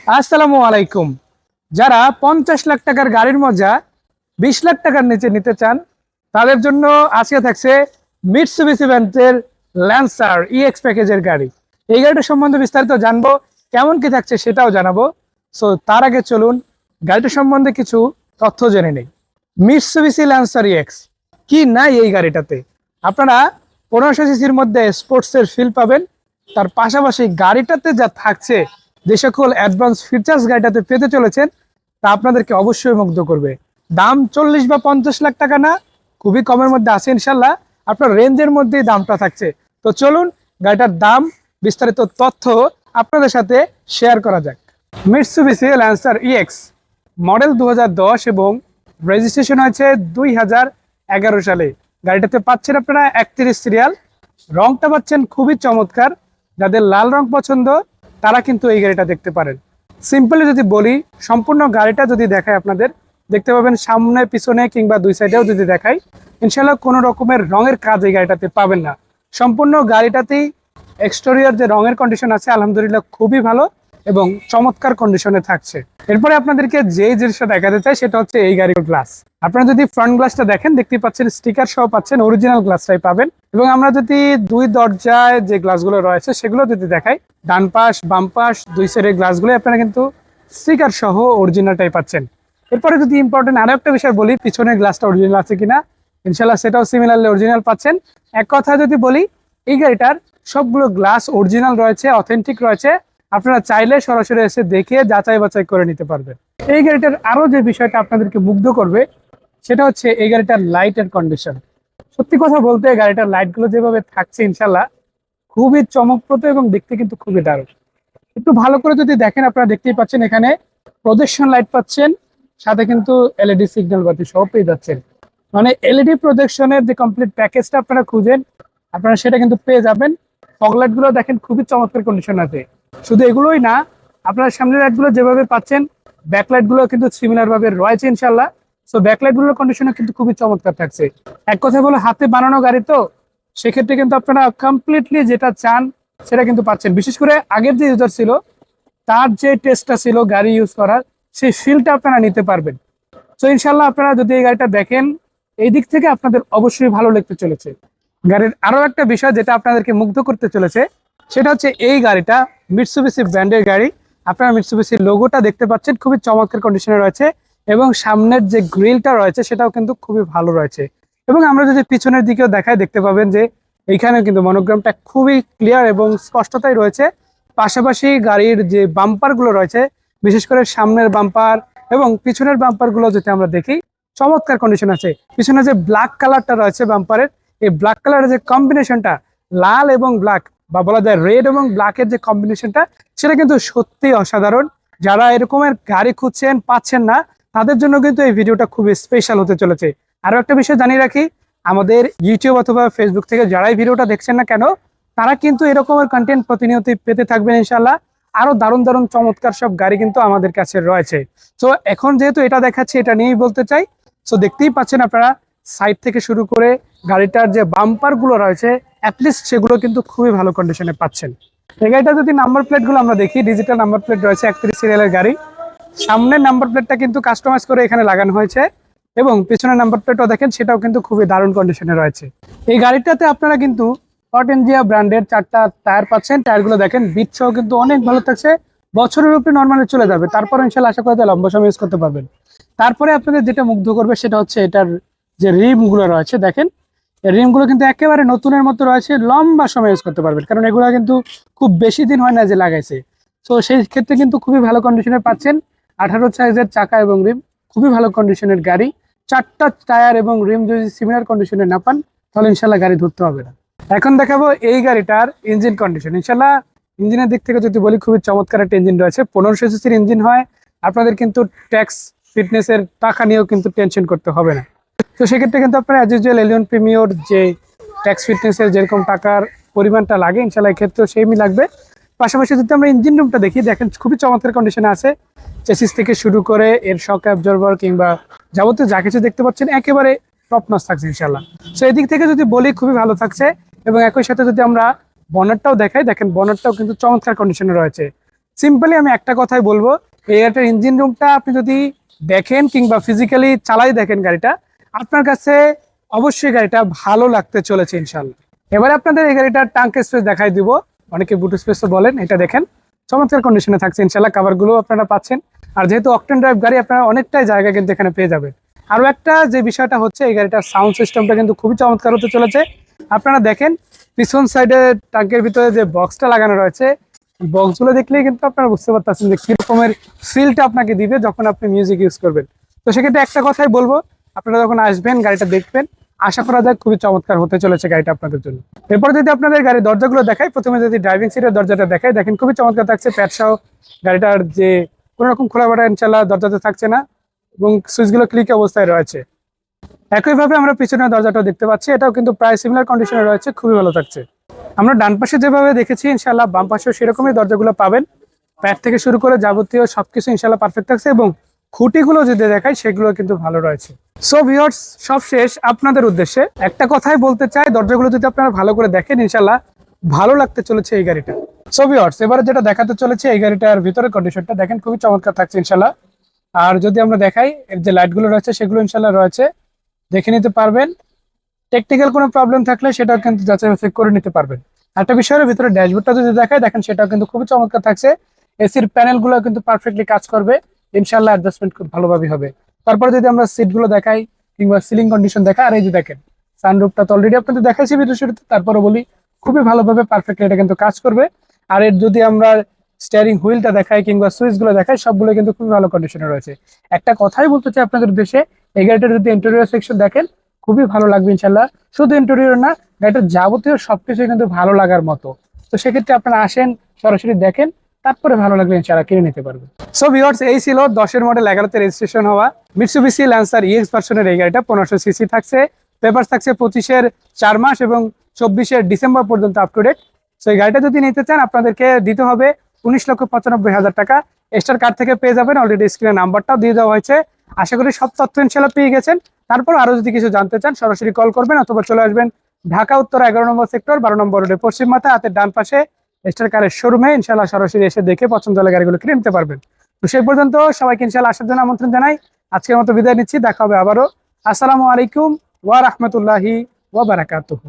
আসসালামু আলাইকুম। যারা 50 লাখ টাকার গাড়ির মজা 20 লাখ টাকার নিচে নিতে চান তাদের জন্য আজকে থাকছে মিৎসুবিশি ব্র্যান্ডের ল্যান্সার ইএক্স প্যাকেজের গাড়ি। এই গাড়িটার সম্বন্ধে বিস্তারিত জানবো, কেমন কি থাকছে সেটাও জানাবো। সো তার আগে চলুন গাড়িটার সম্বন্ধে কিছু তথ্য জেনে নেই। মিৎসুবিশি ল্যান্সার ইএক্স কি নাই এই গাড়িটাতে, আপনারা 1500 সিসির মধ্যে স্পোর্টসের ফিল পাবেন। তার পাশাপাশি গাড়িটাতে যা থাকছে, যে সকল অ্যাডভান্স ফিচার্স গাড়িটাতে পেতে চলেছেন তা আপনাদেরকে অবশ্যই মুগ্ধ করবে। দাম 40 বা 50 লাখ টাকা না, খুবই কমের মধ্যে আছে ইনশাল্লাহ। আপনার রেঞ্জের মধ্যেই দামটা থাকছে। তো চলুন গাড়িটার দাম, বিস্তারিত তথ্য আপনাদের সাথে শেয়ার করা যাক। মিৎসুবিশি ল্যান্সার ইএক্স মডেল 2010 এবং রেজিস্ট্রেশন হয়েছে 2011 সালে। গাড়িটাতে পাচ্ছেন আপনারা 31 সিরিয়াল। রংটা পাচ্ছেন খুবই চমৎকার। যাদের লাল রং পছন্দ তারা কিন্তু এই গাড়িটা দেখতে পারেন। সিম্পলি যদি বলি, সম্পূর্ণ গাড়িটা যদি দেখায় আপনাদের দেখতে পাবেন সামনে পিছনে কিংবা দুই সাইডেও যদি দেখাই, ইনশাল্লাহ কোনো রকমের রঙের কাজ এই গাড়িটাতে পাবেন না। সম্পূর্ণ গাড়িটাতেই এক্সটেরিয়র যে রঙের কন্ডিশন আছে আলহামদুলিল্লাহ খুবই ভালো এবং চমৎকার কন্ডিশনে থাকছে। এরপরে আপনাদেরকে যে জিনিসটা দেখাতে চাই সেটা হচ্ছে এই গাড়ির গ্লাস। আপনারা যদি ফ্রন্ট গ্লাসটা দেখেন, দেখতে পাচ্ছেন স্টিকার সহ পাচ্ছেন, অরিজিনাল গ্লাসটাই পাবেন। এবং আমরা যদি দুই দরজায় যে গ্লাসগুলো রয়েছে সেগুলো যদি দেখাই, ডান পাশ বাম পাশ দুই সাইডের গ্লাসগুলো আপনারা কিন্তু স্টিকার সহ অরিজিনালটাই পাচ্ছেন। এরপরে যদি ইম্পর্টেন্ট আরো একটা বিষয় বলি, পিছনের গ্লাসটা অরিজিনাল আছে কিনা, ইনশাল্লাহ সেটাও সিমিলারলি অরিজিনাল পাচ্ছেন। এক কথা যদি বলি, এই গাড়িটার সবগুলো গ্লাস অরিজিনাল রয়েছে, অথেন্টিক রয়েছে। আপনারা চাইলে সরাসরি এসে দেখে যাচাই বাছাই করে নিতে পারবেন। এই গাড়িটার আরো যে বিষয়টা আপনাদেরকে মুগ্ধ করবে সেটা হচ্ছে এই গাড়িটার লাইটের কন্ডিশন। সত্যি কথা বলতে গাড়িটার লাইটগুলো যেভাবে থাকছে ইনশাল্লাহ খুবই চমকপ্রদ এবং দেখতে কিন্তু খুবই দারুণ। একটু ভালো করে যদি দেখেন আপনারা দেখতেই পাচ্ছেন এখানে প্রজেকশন লাইট পাচ্ছেন, সাথে কিন্তু এলইডি সিগন্যাল বাতি সহ পেয়ে যাচ্ছেন। মানে এলইডি প্রজেকশনের যে কমপ্লিট প্যাকেজটা আপনারা খুঁজেন আপনারা সেটা কিন্তু পেয়ে যাবেন। ফগ লাইট গুলো দেখেন খুবই চমৎকার কন্ডিশন আছে। শুধু এগুলোই না, আপনারা সামনের লাইট গুলো যেভাবে পাচ্ছেন ব্যাকলাইট গুলো কিন্তু সিমিলার ভাবে রয়েছে ইনশাল্লাহ। সো ব্যাকলাইট গুলোর কন্ডিশন কিন্তু খুবই চমৎকার থাকছে। এক কথা বলে হাতে বানানো গাড়ি তো, সেক্ষেত্রে কিন্তু আপনারা কমপ্লিটলি যেটা চান সেটা কিন্তু পাচ্ছেন। বিশেষ করে আগের যে ইউজার ছিল তার যে টেস্টটা ছিল গাড়ি ইউজ করার, সেই ফিলটা আপনারা নিতে পারবেন। তো ইনশাল্লাহ আপনারা যদি এই গাড়িটা দেখেন, এই দিক থেকে আপনাদের অবশ্যই ভালো লাগতে চলেছে। গাড়ির আরো একটা বিষয় যেটা আপনাদেরকে মুগ্ধ করতে চলেছে সেটা হচ্ছে এই গাড়িটা মিৎসুবিশি ব্র্যান্ডের গাড়ি। আপনারা মিৎসুবিশির লোগোটা দেখতে পাচ্ছেন, খুবই চমৎকার কন্ডিশনে রয়েছে এবং সামনের যে গ্রিলটা রয়েছে সেটাও কিন্তু খুবই ভালো রয়েছে। এবং আমরা যদি পিছনের দিকেও দেখাই দেখতে পাবেন যে এইখানে কিন্তু মনোগ্রামটা খুবই ক্লিয়ার এবং স্পষ্টতাই রয়েছে। পাশাপাশি গাড়ির যে বাম্পার গুলো রয়েছে, বিশেষ করে সামনের বাম্পার এবং পিছনের বাম্পার গুলো যদি আমরা দেখি চমৎকার কন্ডিশন আছে। পিছনে যে ব্ল্যাক কালারটা রয়েছে বাম্পারের, এই ব্ল্যাক কালারের যে কম্বিনেশনটা, লাল এবং ব্ল্যাক বা বলা যায় রেড এবং ব্ল্যাকের যে কম্বিনেশনটা, সেটা কিন্তু সত্যি অসাধারণ। যারা এরকমের গাড়ি খুঁজছেন পাচ্ছেন না তাদের জন্য কিন্তু এই ভিডিওটা খুবই স্পেশাল হতে চলেছে। আরো একটা বিষয় জানিয়ে রাখি, আমাদের ইউটিউব অথবা ফেসবুক থেকে যারাই ভিডিওটা দেখছেন না কেন তারা কিন্তু এরকমের কন্টেন্ট প্রতিনিয়ত পেতে থাকবেন ইনশাল্লাহ। আরো দারুণ দারুণ চমৎকার সব গাড়ি কিন্তু আমাদের কাছে রয়েছে। তো এখন যেহেতু এটা দেখাচ্ছি এটা নিয়েই বলতে চাই। তো দেখতেই পাচ্ছেন আপনারা সাইড থেকে শুরু করে গাড়িটার যে বাম্পার গুলো রয়েছে অ্যাটলিস্ট সেগুলো কিন্তু খুবই ভালো কন্ডিশনে পাচ্ছেন। এই গাড়িটা যদি নাম্বার প্লেট গুলো আমরা দেখি, ডিজিটাল নাম্বার প্লেট রয়েছে, 31 সিরিয়ালের গাড়ি। সামনের নাম্বার প্লেটটা কিন্তু কাস্টমাইজ করে এখানে লাগানো হয়েছে এবং পিছনের নাম্বার প্লেটও দেখেন সেটাও কিন্তু খুবই দারুণ কন্ডিশনে রয়েছে। এই গাড়িটাতে আপনারা কিন্তু অটেনজিয়া ব্র্যান্ডের 4টা টায়ার পাচ্ছেন। টায়ারগুলো দেখেন বিটসহ কিন্তু অনেক ভালো থাকছে, বছরের উপরে নর্মালি চলে যাবে। তারপর ইনশাল্লাহ আশা করা যায় লম্বা সময় ইউজ করতে পারবেন। তারপরে আপনাদের যেটা মুগ্ধ করবে সেটা হচ্ছে এটার যে রিম গুলো রয়েছে, দেখেন এই রিম গুলো কিন্তু একেবারে নতুনের মতো রয়েছে, লম্বা সময় ইউজ করতে পারবেন, কারণ এগুলো কিন্তু খুব বেশি দিন হয় না যে লাগাইছে। তো সেই ক্ষেত্রে কিন্তু খুবই ভালো কন্ডিশনে পাচ্ছেন। 18 সাইজের চাকা এবং রিম, খুবই ভালো কন্ডিশনের গাড়ি। 4টা টায়ার এবং রিম যদি সিমিলার কন্ডিশনে না পান তাহলে ইনশাল্লাহ গাড়ি ধরতে হবে না। এখন দেখাবো এই গাড়িটার ইঞ্জিন কন্ডিশন। ইনশাল্লাহ ইঞ্জিনের দিক থেকে যদি বলি খুবই চমৎকার একটা ইঞ্জিন রয়েছে। 1500 সিসির ইঞ্জিন হয়, আপনাদের কিন্তু ট্যাক্স ফিটনেসের টাকা নিয়েও কিন্তু টেনশন করতে হবে না। তো সেক্ষেত্রে কিন্তু আপনারা অ্যাজ ইউজুয়াল এলিয়ন প্রিমিয়র যে ট্যাক্স ফিটনেসের যেরকম টাকার পরিমাণটা লাগে ইনশাল্লাহ ক্ষেত্রেও সেমই লাগবে। পাশাপাশি যদি আমরা ইঞ্জিন রুমটা দেখি, দেখেন খুবই চমৎকার কন্ডিশনে আছে। চেসিস থেকে শুরু করে এর শক অ্যাবজর্ভার কিংবা যাবতীয় যা কিছু দেখতে পাচ্ছেন একেবারে টপ নচ থাকছে ইনশাল্লাহ। সো এদিক থেকে যদি বলি খুবই ভালো থাকছে। এবং একই সাথে যদি আমরা বনারটাও দেখাই, দেখেন বনারটাও কিন্তু চমৎকার কন্ডিশনে রয়েছে। সিম্পলি আমি একটা কথাই বলবো, এই গাড়িটার ইঞ্জিন রুমটা আপনি যদি দেখেন কিংবা ফিজিক্যালি চালাই দেখেন গাড়িটা, আপনার কাছে অবশ্যই গাড়িটা ভালো লাগতে চলেছে ইনশাল্লাহ। এবারে আপনাদের এই গাড়িটার টাঙ্ক স্পেস দেখাই দিব, অনেকে বুট স্পেসও বলেন। এটা দেখেন চমৎকার কন্ডিশনে থাকছে ইনশাল্লাহ, কাভারগুলো আপনারা পাচ্ছেন। আর যেহেতু অকটেন ড্রাইভ গাড়ি, আপনারা অনেকটাই জায়গা কিন্তু এখানে পেয়ে যাবেন। আরও একটা যে বিষয়টা হচ্ছে, এই গাড়িটার সাউন্ড সিস্টেমটা কিন্তু খুবই চমৎকার হতে চলেছে। আপনারা দেখেন পিছন সাইডে টাঙ্কের ভিতরে যে বক্সটা লাগানো রয়েছে, বক্সগুলো দেখলেই কিন্তু আপনারা বুঝতে পারতেছেন যে কি রকমের ফিলটা আপনাকে দিবে যখন আপনি মিউজিক ইউজ করবেন। তো সেক্ষেত্রে একটা কথাই বলবো, আপনারা যখন আসবেন গাড়িটা দেখবেন, আশা করা যায় খুবই চমৎকার হতে চলেছে গাড়িটা আপনাদের জন্য। এরপর যদি আপনাদের গাড়ির দরজাগুলো দেখাই, প্রথমে যদি ড্রাইভিং সিটের দরজাটা দেখাই, দেখেন খুবই চমৎকার থাকছে। প্যাডসহ গাড়িটার যে কোনো রকম খোলা বাটা ইনশাল্লাহ দরজাতে থাকছে না, এবং সুইচগুলো ক্লিক অবস্থায় রয়েছে। একইভাবে আমরা পিছনের দরজাটাও দেখতে পাচ্ছি, এটাও কিন্তু প্রায় সিমিলার কন্ডিশনে রয়েছে, খুবই ভালো থাকছে। আমরা ডান পাশে যেভাবে দেখেছি ইনশাল্লাহ বাম পাশেও সেরকমই দরজাগুলো পাবেন। প্যাড থেকে শুরু করে যাবতীয় সবকিছু ইনশাল্লাহ পারফেক্ট থাকছে, এবং খুঁটিগুলো যদি দেখাই সেগুলো কিন্তু ভালো রয়েছে। সো ভিউয়ার্স, সব শেষ আপনাদের উদ্দেশ্যে একটা কথাই বলতে চাই, দরজাগুলো যদি আপনারা ভালো করে দেখেন ইনশাল্লাহ ভালো লাগতে চলেছে এই গাড়িটা। সো ভিউয়ার্স, এবারে যেটা দেখাতে চলেছে, এই গাড়িটার ভিতরে কন্ডিশনটা দেখেন খুবই চমৎকার থাকছে ইনশাল্লাহ। আর যদি আমরা দেখাই, এর যে লাইটগুলো রয়েছে সেগুলো ইনশাল্লাহ রয়েছে, দেখে নিতে পারবেন। টেকনিক্যাল কোনো প্রবলেম থাকলে সেটাও কিন্তু যাচাই বাছাই করে নিতে পারবেন। একটা বিষয়ের ভিতরে ড্যাশবোর্ডটা যদি দেখায়, দেখেন সেটাও কিন্তু খুবই চমৎকার থাকছে। এসির প্যানেলগুলো কিন্তু পারফেক্টলি কাজ করবে ইনশাল্লাহ, অ্যাডজাস্টমেন্ট খুব ভালোভাবে হবে। তারপরে যদি আমরা সিটগুলো দেখাই কিংবা সিলিং কন্ডিশন দেখাই, আর এই যে দেখেন সানরুফটা তো অলরেডি আপনাদের দেখাইছি ভিডিও শুরুতে, তারপরে বলি খুবই ভালোভাবে পারফেক্টলি এটা কিন্তু কাজ করবে। আর এর যদি আমরা স্টিয়ারিং হুইলটা দেখাই কিংবা সুইচগুলো দেখাই, সবগুলো কিন্তু খুবই ভালো কন্ডিশনে রয়েছে। একটা কথাই বলতে চাই আপনাদের উদ্দেশ্যে, এই গাড়িটার যদি ইন্টেরিয়র সেকশন দেখেন খুবই ভালো লাগবে ইনশাল্লাহ। শুধু ইন্টেরিয়র না, গাড়িটার যাবতীয় সবকিছু কিন্তু ভালো লাগার মতো। তো সেক্ষেত্রে আপনারা আসেন, সরাসরি দেখেন, তারপরে ভালো লাগবে ইনশাল্লাহ কিনে নিতে পারবেন। সো ভিউয়ার্স, এই ছিল 10-এর মডেল 11তে রেজিস্ট্রেশন হওয়া মিৎসুবিশি ল্যান্সার ইএক্স ভার্সনের এই গাড়িটা। 1500 সিসি থাকছে, পেপারস থাকছে 25-এর 4 মাস এবং 24-এর ডিসেম্বর পর্যন্ত আপ টু ডেট। সো এই গাড়িটা যদি নিতে চান, আপনাদেরকে দিতে হবে 19,95,000 টাকা। এক্সট্রা কার্ড থেকে পেয়ে যাবেন, অলরেডি স্ক্রিনে নাম্বারটাও দিয়ে দেওয়া হয়েছে। আশা করি সব তথ্য ইনশাল্লাহ পেয়ে গেছেন। তারপর আরো যদি কিছু জানতে চান, সরাসরি কল করবেন অথবা চলে আসবেন ঢাকা উত্তর 11 নম্বর সেক্টর 12 নম্বর রোডে পশ্চিম মাথা হাতের ডান পাশে স্টার কারের শোরুমে। ইনশাল্লাহ সরাসরি এসে দেখে পছন্দ হলে গাড়িগুলো কিনে নিতে পারবেন। তো সেই পর্যন্ত সবাইকে ইনশাল্লাহ আসার জন্য আমন্ত্রণ জানাই। আজকের মতো বিদায় নিচ্ছি, দেখা হবে আবারও। আসসালামু আলাইকুম ওয়া রাহমাতুল্লাহি ওয়া বারাকাতুহু।